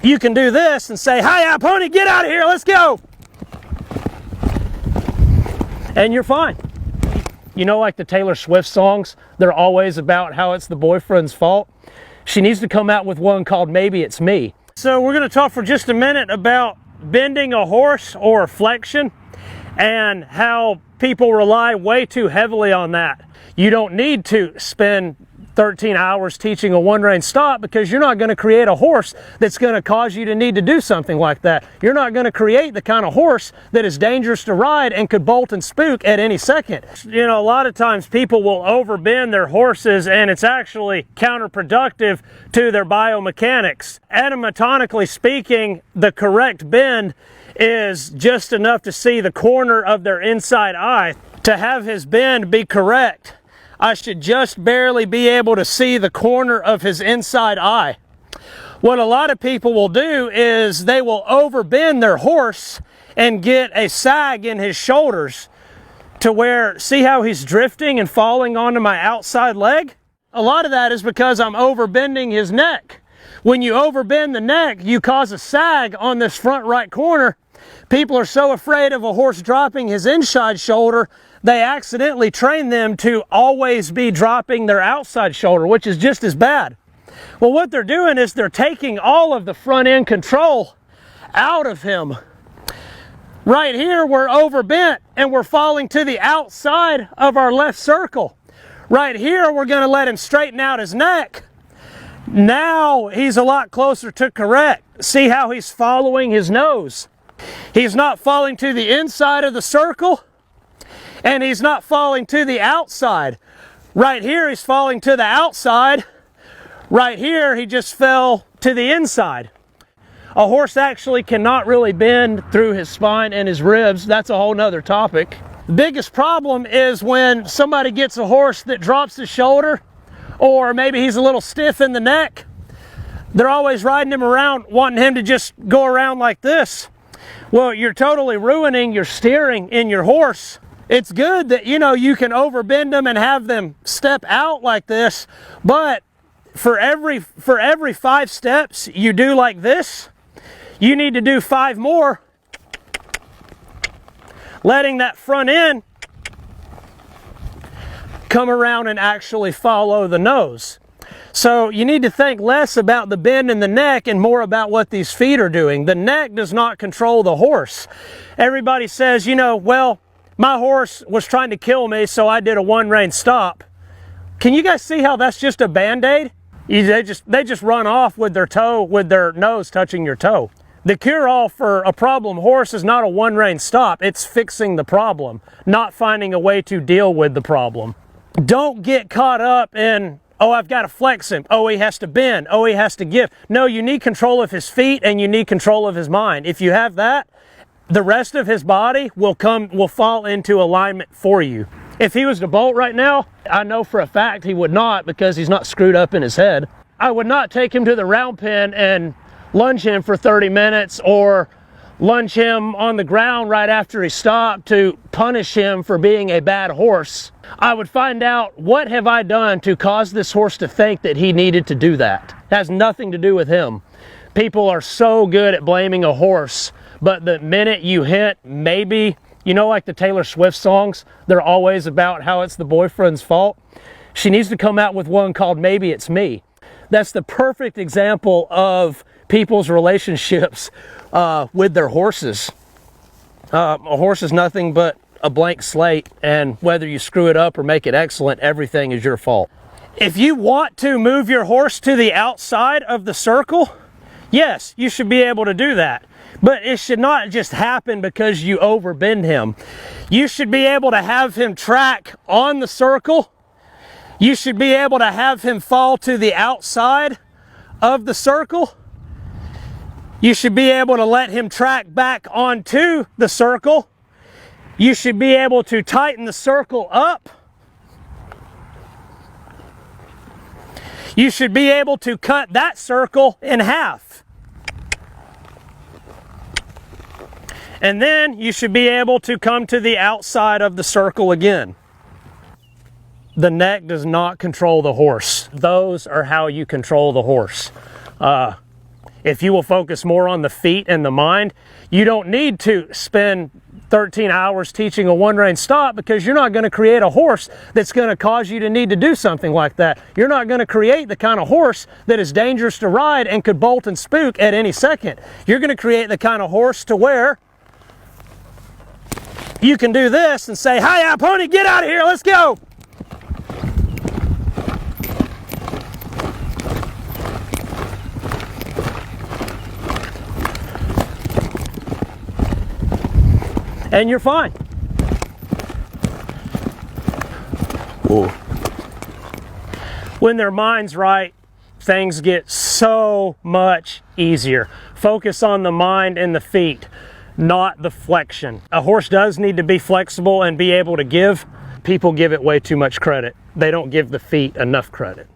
You can do this and say, "Hi, pony, get out of here, let's go." And you're fine. You know, like the Taylor Swift songs, they're always about how it's the boyfriend's fault. She needs to come out with one called "Maybe It's Me." So we're going to talk for just a minute about bending a horse or flexion and how people rely way too heavily on that. You don't need to spend 13 hours teaching a one-rein stop, because you're not going to create a horse that's going to cause you to need to do something like that. You're not going to create the kind of horse that is dangerous to ride and could bolt and spook at any second. You know, a lot of times people will overbend their horses, and it's actually counterproductive to their biomechanics. Anatomically speaking, the correct bend is just enough to see the corner of their inside eye. To have his bend be correct, I should just barely be able to see the corner of his inside eye. What a lot of people will do is they will overbend their horse and get a sag in his shoulders to where, see how he's drifting and falling onto my outside leg? A lot of that is because I'm overbending his neck. When you overbend the neck, you cause a sag on this front right corner. People are so afraid of a horse dropping his inside shoulder, they accidentally train them to always be dropping their outside shoulder, which is just as bad. Well, what they're doing is they're taking all of the front end control out of him. Right here, we're overbent and we're falling to the outside of our left circle. Right here, we're going to let him straighten out his neck. Now he's a lot closer to correct. See how he's following his nose? He's not falling to the inside of the circle, and he's not falling to the outside. Right here, he's falling to the outside. Right here, he just fell to the inside. A horse actually cannot really bend through his spine and his ribs. That's a whole nother topic. The biggest problem is when somebody gets a horse that drops his shoulder, or maybe he's a little stiff in the neck. They're always riding him around, wanting him to just go around like this. Well, you're totally ruining your steering in your horse. It's good that, you know, you can overbend them and have them step out like this, but for every 5 steps you do like this, you need to do 5 more, letting that front end come around and actually follow the nose. So you need to think less about the bend in the neck and more about what these feet are doing. The neck does not control the horse. Everybody says, you know, well, my horse was trying to kill me, so I did a one-rein stop. Can you guys see how that's just a Band-Aid? They just run off with their nose touching your toe. The cure-all for a problem horse is not a one-rein stop. It's fixing the problem, not finding a way to deal with the problem. Don't get caught up in, oh, I've got to flex him. Oh, he has to bend. Oh, he has to give. No, you need control of his feet and you need control of his mind. If you have that, the rest of his body will fall into alignment for you. If he was to bolt right now, I know for a fact he would not, because he's not screwed up in his head. I would not take him to the round pen and lunge him for 30 minutes or lunge him on the ground right after he stopped to punish him for being a bad horse. I would find out, what have I done to cause this horse to think that he needed to do that? It has nothing to do with him. People are so good at blaming a horse, but the minute you hit maybe, you know, like the Taylor Swift songs, they're always about how it's the boyfriend's fault. She needs to come out with one called "Maybe It's Me." That's the perfect example of people's relationships with their horses. A horse is nothing but a blank slate, and whether you screw it up or make it excellent, everything is your fault. If you want to move your horse to the outside of the circle, yes, you should be able to do that. But it should not just happen because you overbend him. You should be able to have him track on the circle. You should be able to have him fall to the outside of the circle. You should be able to let him track back onto the circle. You should be able to tighten the circle up. You should be able to cut that circle in half. And then you should be able to come to the outside of the circle again. The neck does not control the horse. Those are how you control the horse. If you will focus more on the feet and the mind, you don't need to spend 13 hours teaching a one-rein stop, because you're not going to create a horse that's going to cause you to need to do something like that. You're not going to create the kind of horse that is dangerous to ride and could bolt and spook at any second. You're going to create the kind of horse to where you can do this and say, "Hi, pony, get out of here, let's go." And you're fine. Ooh. When their mind's right, things get so much easier. Focus on the mind and the feet, not the flexion. A horse does need to be flexible and be able to give. People give it way too much credit. They don't give the feet enough credit.